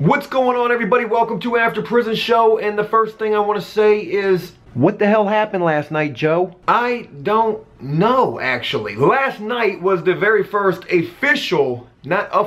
What's going on, everybody? Welcome to After Prison Show, and the first thing I want to say is, what the hell happened last night, Joe? I don't know, actually. Last night was the very first official After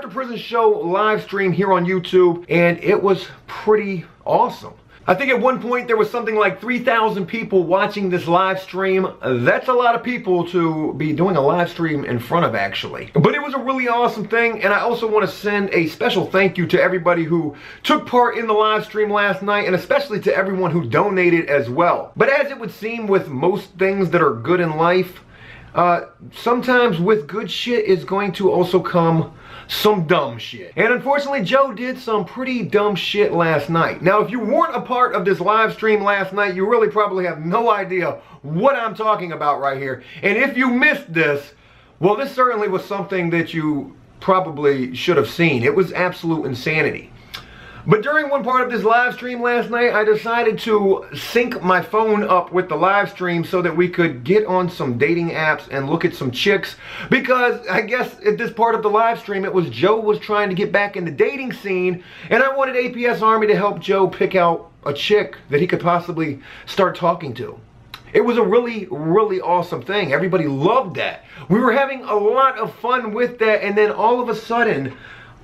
Prison Show live stream here on YouTube, and it was pretty awesome. I think at one point there was something like 3,000 people watching this live stream. That's a lot of people to be doing a live stream in front of, actually. But it was a really awesome thing, and I also want to send a special thank you to everybody who took part in the live stream last night, and especially to everyone who donated as well. But as it would seem with most things that are good in life, sometimes with good shit is going to also come some dumb shit. And unfortunately, Joe did some pretty dumb shit last night. Now, if you weren't a part of this live stream last night, you really probably have no idea what I'm talking about right here. And if you missed this, well, this certainly was something that you probably should have seen. It was absolute insanity. But during one part of this live stream last night, I decided to sync my phone up with the live stream so that we could get on some dating apps and look at some chicks. Because I guess at this part of the live stream, it was Joe was trying to get back in the dating scene, and I wanted APS Army to help Joe pick out a chick that he could possibly start talking to. It was a really, really awesome thing. Everybody loved that. We were having a lot of fun with that, and then all of a sudden,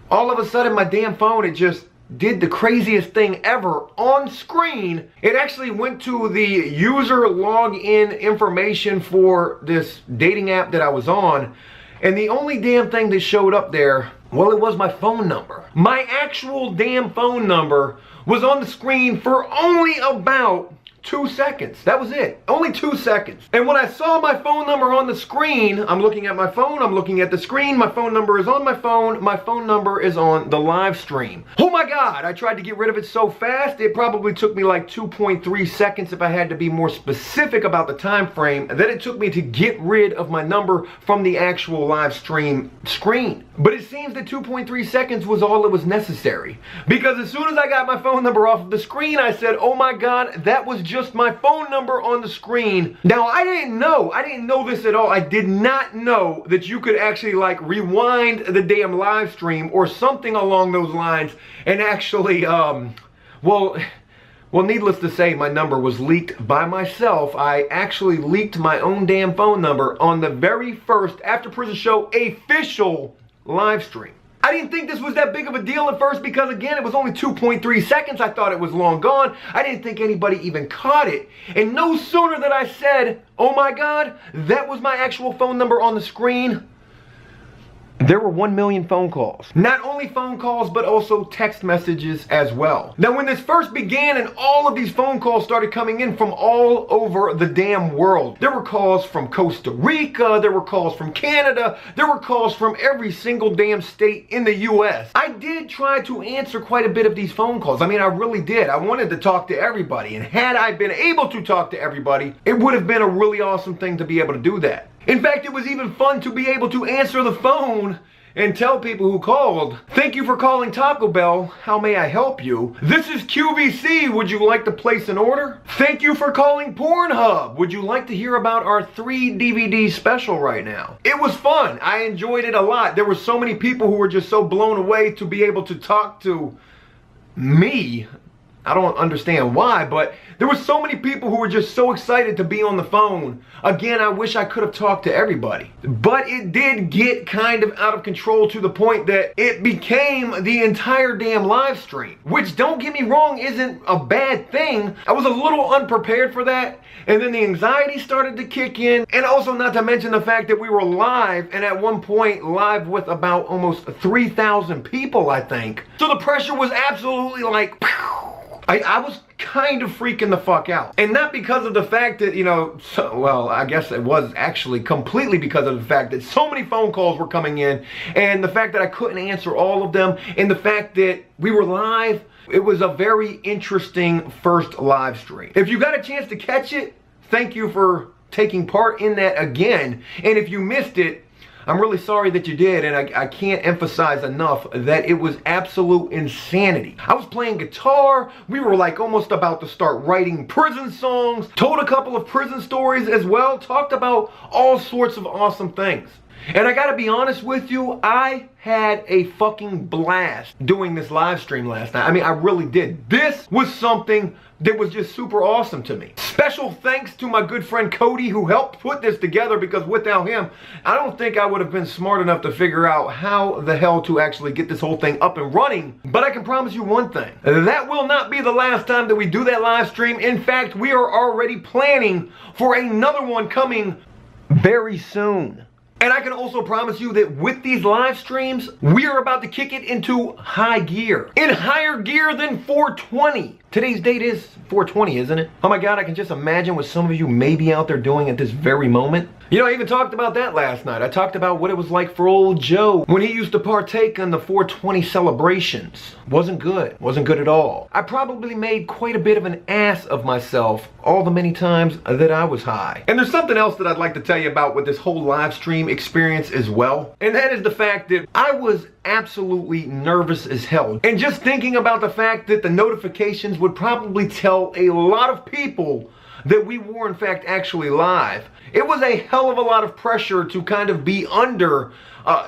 my damn phone, it just did the craziest thing ever on screen. It actually went to the user login information for this dating app that I was on, and the only damn thing that showed up there, well, it was my phone number. My actual damn phone number was on the screen for only about 2 seconds. That was it. Only 2 seconds. And when I saw my phone number on the screen, I'm looking at my phone, I'm looking at the screen, my phone number is on my phone number is on the live stream. Oh my God, I tried to get rid of it so fast, it probably took me like 2.3 seconds if I had to be more specific about the time frame that it took me to get rid of my number from the actual live stream screen. But it seems that 2.3 seconds was all that was necessary. Because as soon as I got my phone number off of the screen, I said, oh my God, that was just my phone number on the screen. Now, I didn't know this at all. I did not know that you could actually like rewind the damn live stream or something along those lines and actually, well, needless to say, my number was leaked by myself. I actually leaked my own damn phone number on the very first After Prison Show official live stream. I didn't think this was that big of a deal at first because, again, it was only 2.3 seconds. I thought it was long gone. I didn't think anybody even caught it. And no sooner than I said, oh my God, that was my actual phone number on the screen, there were 1 million phone calls. Not only phone calls, but also text messages as well. Now, when this first began and all of these phone calls started coming in from all over the damn world, there were calls from Costa Rica, there were calls from Canada, there were calls from every single damn state in the US. I did try to answer quite a bit of these phone calls. I mean, I really did. I wanted to talk to everybody, and had I been able to talk to everybody, it would have been a really awesome thing to be able to do that. In fact, it was even fun to be able to answer the phone and tell people who called, thank you for calling Taco Bell, how may I help you? This is QVC, would you like to place an order? Thank you for calling Pornhub, would you like to hear about our 3 DVD special right now? It was fun, I enjoyed it a lot. There were so many people who were just so blown away to be able to talk to me. I don't understand why, but there were so many people who were just so excited to be on the phone. Again, I wish I could have talked to everybody. But it did get kind of out of control to the point that it became the entire damn live stream. Which, don't get me wrong, isn't a bad thing. I was a little unprepared for that. And then the anxiety started to kick in. And also, not to mention the fact that we were live, and at one point live with about almost 3,000 people, I think. So the pressure was absolutely like, pow. I was kind of freaking the fuck out. And not because of the fact that, you know, well, I guess it was actually completely because of the fact that so many phone calls were coming in, and the fact that I couldn't answer all of them, and the fact that we were live. It was a very interesting first live stream. If you got a chance to catch it, thank you for taking part in that again. And if you missed it, I'm really sorry that you did, and I can't emphasize enough that it was absolute insanity. I was playing guitar, we were like almost about to start writing prison songs, told a couple of prison stories as well, talked about all sorts of awesome things. And I gotta be honest with you, I had a fucking blast doing this live stream last night. I mean, I really did. This was something that was just super awesome to me. Special thanks to my good friend Cody, who helped put this together, because without him, I don't think I would have been smart enough to figure out how the hell to actually get this whole thing up and running. But I can promise you one thing, that will not be the last time that we do that live stream. In fact, we are already planning for another one coming very soon. And I can also promise you that with these live streams, we are about to kick it into high gear. In higher gear than 420. Today's date is 420, isn't it? Oh my God, I can just imagine what some of you may be out there doing at this very moment. You know, I even talked about that last night. I talked about what it was like for old Joe when he used to partake in the 420 celebrations. Wasn't good. Wasn't good at all. I probably made quite a bit of an ass of myself all the many times that I was high. And there's something else that I'd like to tell you about with this whole live stream experience as well. And that is the fact that I was absolutely nervous as hell. And just thinking about the fact that the notifications would probably tell a lot of people that we were in fact actually live. It was a hell of a lot of pressure to kind of be under,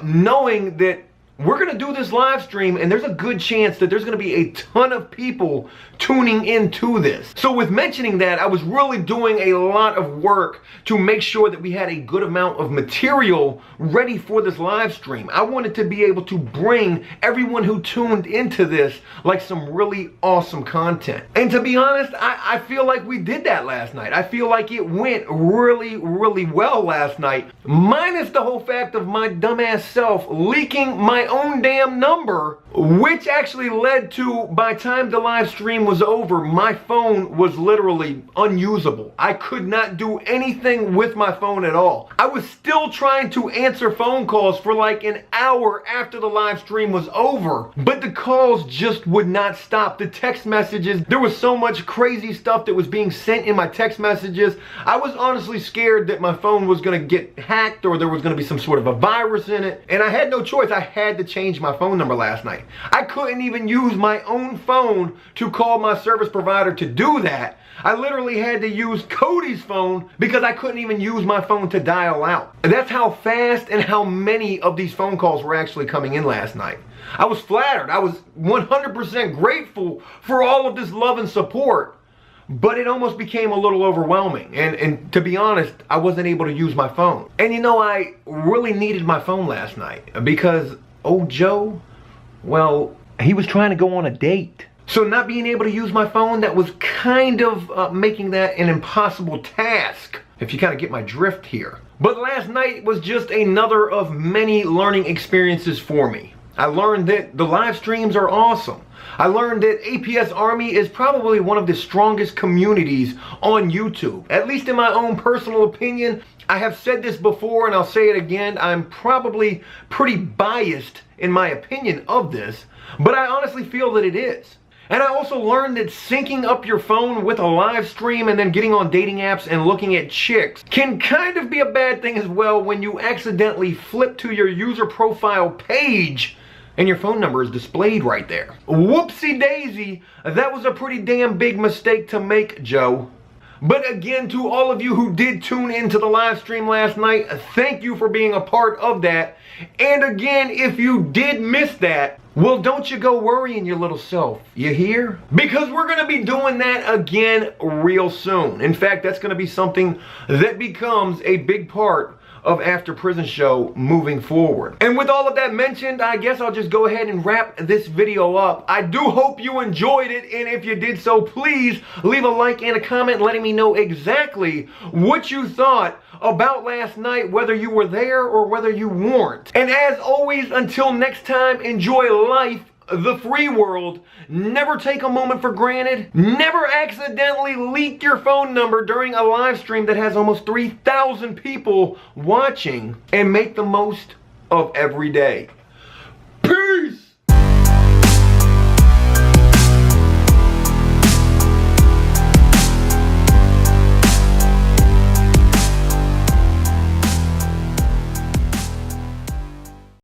knowing that we're gonna do this live stream and there's a good chance that there's gonna be a ton of people tuning into this. So with mentioning that, I was really doing a lot of work to make sure that we had a good amount of material ready for this live stream. I wanted to be able to bring everyone who tuned into this like some really awesome content. And to be honest, I feel like we did that last night. I feel like it went really, really well last night, minus the whole fact of my dumbass self leaking my own damn number, which actually led to, by the time the live stream was over, my phone was literally unusable. I could not do anything with my phone at all. I was still trying to answer phone calls for like an hour after the live stream was over, but the calls just would not stop. The text messages, there was so much crazy stuff that was being sent in my text messages. I was honestly scared that my phone was gonna get hacked or there was gonna be some sort of a virus in it, and I had no choice. I had to change my phone number last night. I couldn't even use my own phone to call my service provider to do that. I literally had to use Cody's phone because I couldn't even use my phone to dial out. And that's how fast and how many of these phone calls were actually coming in last night. I was flattered. I was 100% grateful for all of this love and support, but it almost became a little overwhelming. And to be honest, I wasn't able to use my phone. And you know, I really needed my phone last night because old Joe, well, he was trying to go on a date. So not being able to use my phone, that was kind of making that an impossible task, if you kind of get my drift here. But last night was just another of many learning experiences for me. I learned that the live streams are awesome. I learned that APS Army is probably one of the strongest communities on YouTube. At least in my own personal opinion. I have said this before and I'll say it again. I'm probably pretty biased in my opinion of this, but I honestly feel that it is. And I also learned that syncing up your phone with a live stream and then getting on dating apps and looking at chicks can kind of be a bad thing as well when you accidentally flip to your user profile page and your phone number is displayed right there. Whoopsie daisy, that was a pretty damn big mistake to make, Joe. But again, to all of you who did tune into the live stream last night, thank you for being a part of that. And again, if you did miss that, well, don't you go worrying your little self. You hear? Because we're going to be doing that again real soon. In fact, that's going to be something that becomes a big part of After Prison Show moving forward. And with all of that mentioned, I guess I'll just go ahead and wrap this video up. I do hope you enjoyed it, and if you did so, please leave a like and a comment letting me know exactly what you thought about last night, whether you were there or whether you weren't. And as always, until next time, enjoy life, the free world. Never take a moment for granted. Never accidentally leak your phone number during a live stream that has almost 3,000 people watching. And make the most of every day. Peace!